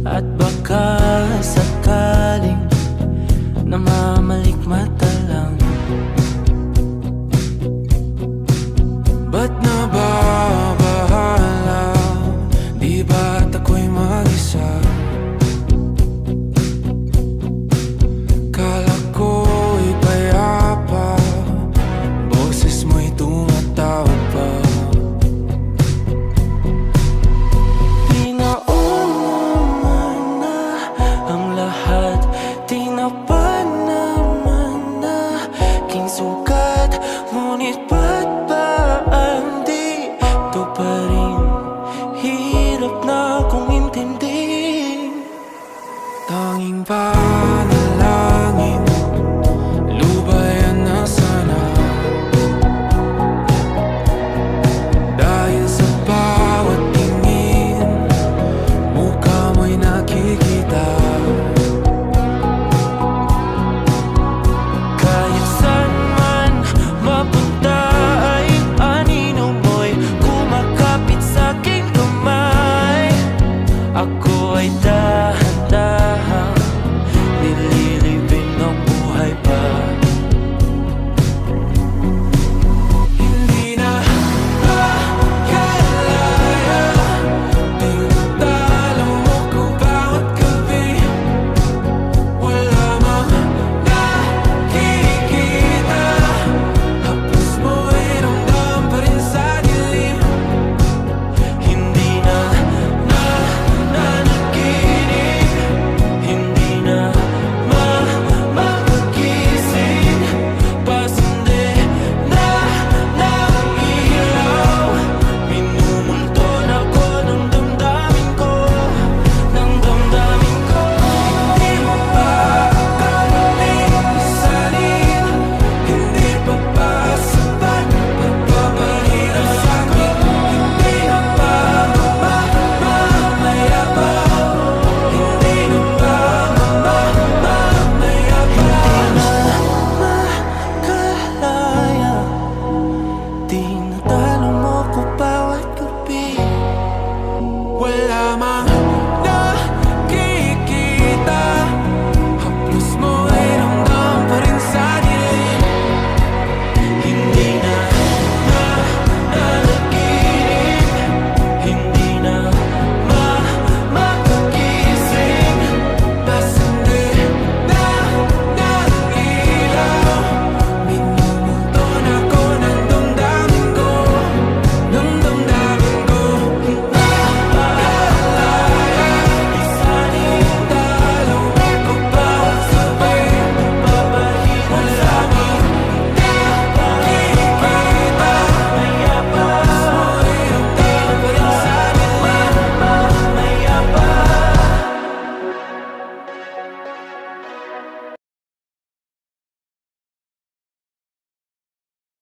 At baka sakaling namamalikmata lang. Ba't nababahala? Di ba't ako'y mag-isa? Kala ko'y payapa, boses mo'y tumatawag pa. Sukat, ngunit ba't ba andito pa rin? Hirap na kong intindihin. Tanging panalangin, lubayan na sana. Dahil sa bawat tingin, mukha mo'y nakikita. Ako ay dahan-dahang nililibing ng buhay pa. Hindi na makalaya, tinatalo mo ko bawat gabi. Wala mang nakikita, hapos mo'y ramdam pa rin sa dilim. Hindi na tinatalo mo ko bawat gabi. Wala mang